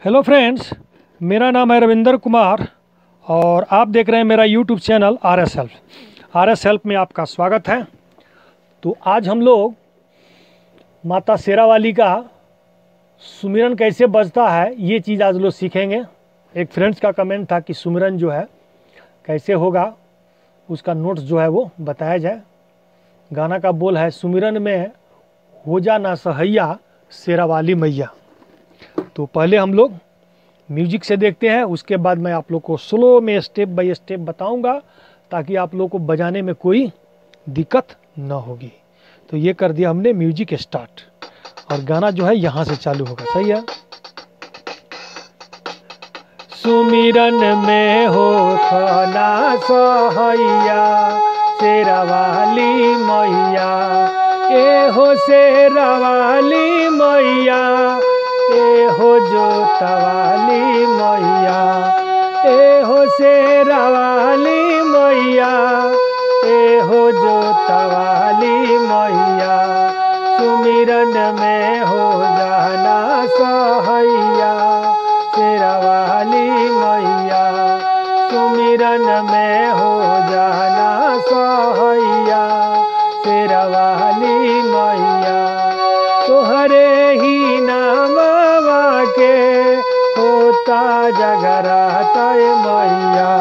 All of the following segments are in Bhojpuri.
हेलो फ्रेंड्स, मेरा नाम है रविंदर कुमार और आप देख रहे हैं मेरा YouTube channel R S help में आपका स्वागत है। तो आज हम लोग माता शेरावाली का सुमिरन कैसे बजता है ये चीज़ आज लोग सीखेंगे। एक फ्रेंड्स का कमेंट था कि सुमिरन जो है कैसे होगा, उसका नोट्स जो है वो बताया जाए। गाना का बोल है, सुमिरन में हो जा ना सहैया शेरावाली मैया। तो पहले हम लोग म्यूजिक से देखते हैं, उसके बाद मैं आप लोग को स्लो में स्टेप बाय स्टेप बताऊंगा ताकि आप लोग को बजाने में कोई दिक्कत ना होगी। तो ये कर दिया हमने म्यूजिक स्टार्ट और गाना जो है यहाँ से चालू होगा। सही है। सुमिरन में हो खाना सहैया शेरावाली मैया, ए हो शेरावाली मैया, ए हो जोतवाली मैया, ए हो शेरावाली मैया, ए हो जोतवाली मैया। सुमिरन में हो जाना सहैया शेरावाली मैया, सुमिरन में हो जाना सहैया शेरावाली मैया। तोहरे ही नामवा के होता जगराता मैया,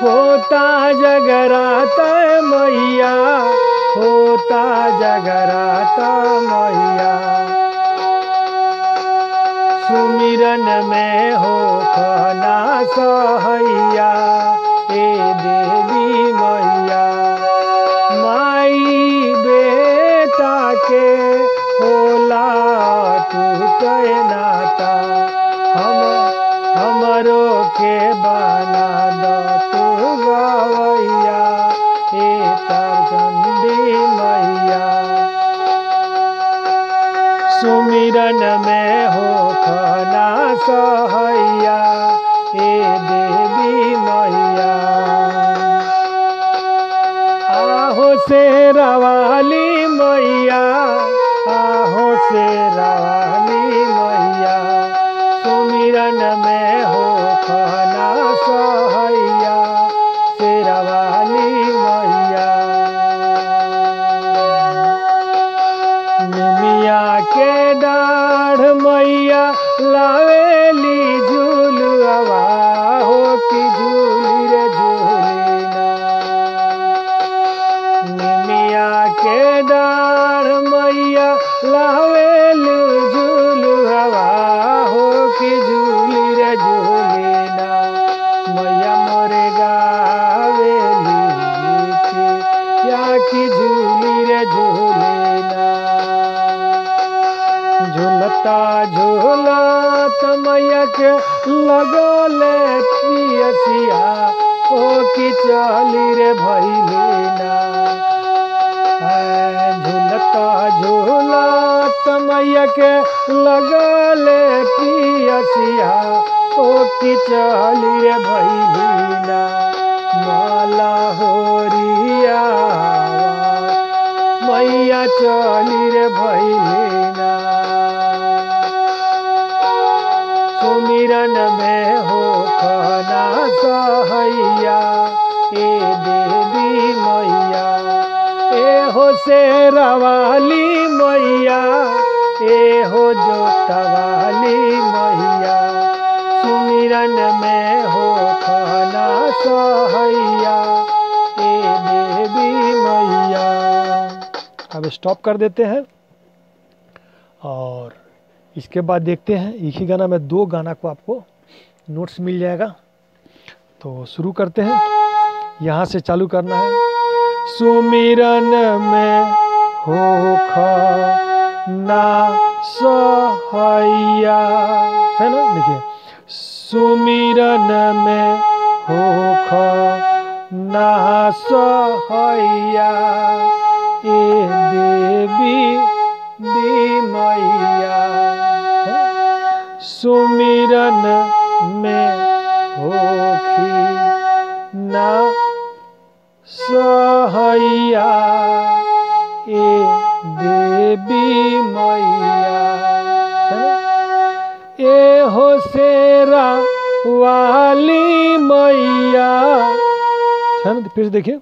होता जगराता मैया, होता जगराता मैया। सुमिरन में हो खाना सहैया ए देवी मैया, माई बेटा के होला तू नाता, हमरो के बना दो तू गवैया ए चंडी मैया। सुमिरन में हो खाना सहैया ए देवी मैया, आहो शेरावाली मैया, आहो शेरावाली मैया। सुमिरन में हो खाना सहैया शेरावाली मैया। निमिया के डाढ़ मैया लावेली झूलवा हो कि झूली रे झूलीना। निमिया के डाढ़ मैया लावेली झूलवा हो कि झूली रे झूलीना। मैया मोरे गावेली या कि झूली रे झूलीना। झूलता झूलत मैया के लगले पियसिया ओ कि चली रे भैलीना। झूलता झूलत मैया के लगले पियसिया ओ कि चली रे भैलीना। माला होरिया मैया चली रे भैलीना। सुमिरन में हो खाना सहैया ए देवी मैया, ए हो शेरावाली मैया, ए हो जोतवाली मैया। सुमिरन में हो खाना सहैया ए देवी मैया। अब स्टॉप कर देते हैं और इसके बाद देखते हैं। एक ही गाना में दो गाना को आपको नोट्स मिल जाएगा। तो शुरू करते हैं, यहाँ से चालू करना है। सुमिरन में हो खाना सहैया, है ना। देखिए, सुमिरन में हो खाना सहैया ए देवी मैया। सुमिरन में होखी ना सहैया ए देवी मैया। ए हो शेरा वाली मैया, है ना, फिर से देखिए,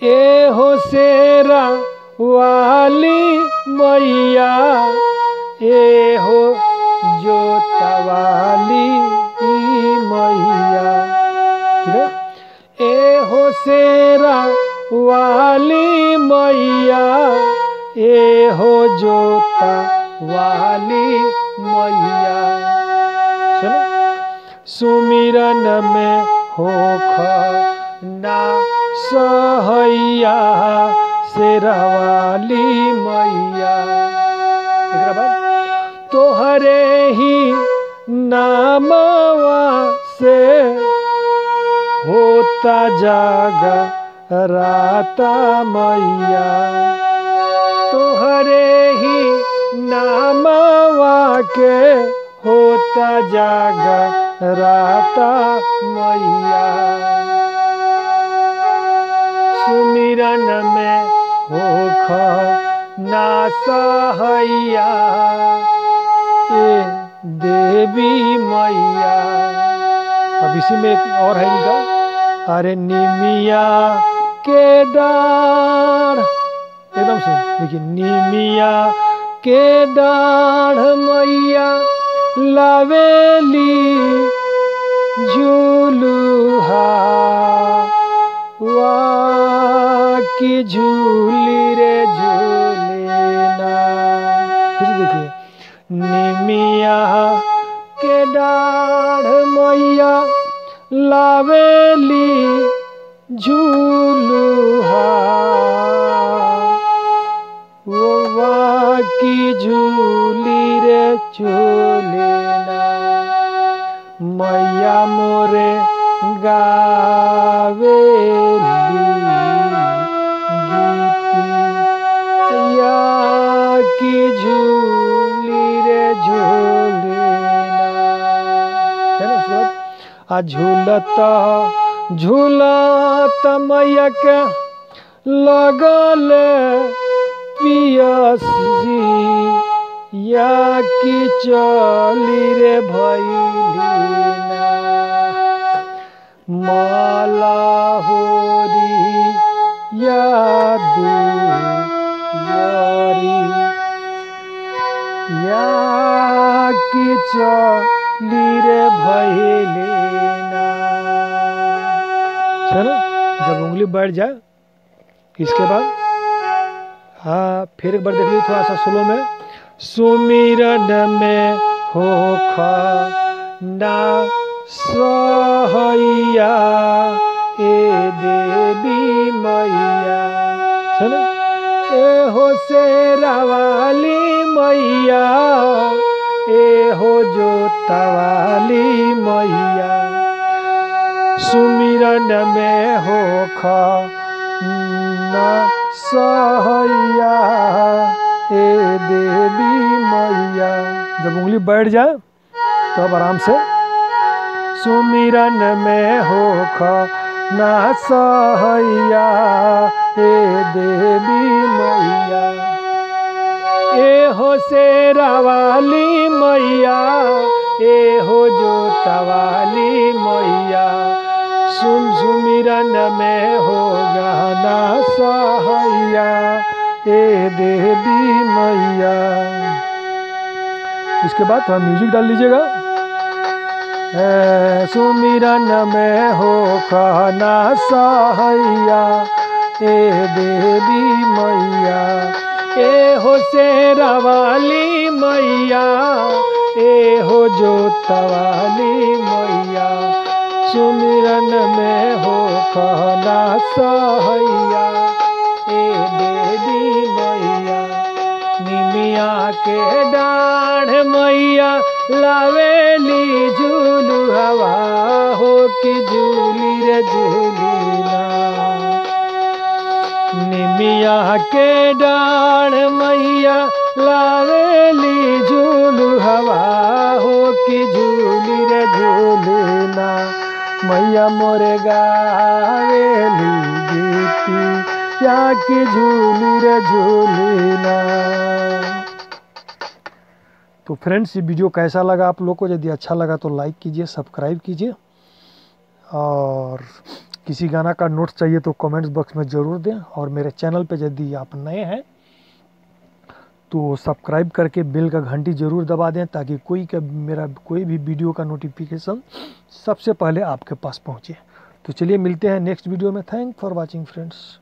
ए हो शेरा वाली मैया, ए हो जोता वाली मैया, ठीक है, ए हो शेरा वाली मैया, ए हो जोता वाली मैया, चलो, सुमिरन में होख ना सहैया शेरा वाली मैया। एकरा बाद तोहरे ही नामवा से होता जागराता मैया, तोहरे ही नामवा के होता जागराता मैया, सुमिरन में होख ना सहैया ए देवी मैया। अब इसी में एक और है इनका, अरे निमिया के डाढ़, एकदम सुन देखिए, निमिया के डाढ़ मैया लावेली झूलुहा वा की झूली रे झूलेना। फिर देखिए, निमिया के डाढ़ मैया लावेली झूलुहा वा की झूली रे झूलेना, मैया मोरे गावेली गीतिया की झूली रे झूलेना, है ना। उसके बाद आ झूलता झूलता मैया के लगल पियसी या की चली रे भैलीना, माला होरी या दुआरी या की चली रे भैलीना, चलो, जब उंगली बैठ जाए इसके बाद हाँ फिर एक बार देख लीजिए थोड़ा सा स्लो में, सुमिरन में होख ना सहैया ए देवी मैया, है ना, ए हो शेरा वाली मैया, ए हो जोता वाली मैया, सुमिरन में होख ना सहैया ए देवी मैया। जब उंगली बैठ जाए तो अब आराम से, सुमिरन में होख ना सहैया ए देवी मैया, ए हो शेरा वाली मैया, ए हो जोता वाली मैया, सुमिरन में होगा ना सहैया ए देवी मैया। इसके बाद थोड़ा म्यूजिक डाल लीजिएगा, सुमिरन में होख ना सहैया ए देवी मैया, ए हो शेरा वाली मैया, ए हो जोता वाली मैया, सुमिरन में होख ना सहैया ए देवी मैया, निमिया के डाढ़ मैया लावेली झूलू हवा हो की झूली रे झूलीना, निमिया के डाढ़ मैया लावेली झूलू हवा हो की झूली रे झूलीना, मैया मोरे गावेली गीती या की झूली रे झूलीना। तो फ्रेंड्स, ये वीडियो कैसा लगा आप लोग को? यदि अच्छा लगा तो लाइक कीजिए, सब्सक्राइब कीजिए, और किसी गाना का नोट्स चाहिए तो कमेंट्स बॉक्स में ज़रूर दें। और मेरे चैनल पे यदि आप नए हैं तो सब्सक्राइब करके बेल का घंटी ज़रूर दबा दें, ताकि मेरा कोई भी वीडियो का नोटिफिकेशन सबसे पहले आपके पास पहुंचे। तो चलिए मिलते हैं नेक्स्ट वीडियो में। Thank for watching friends.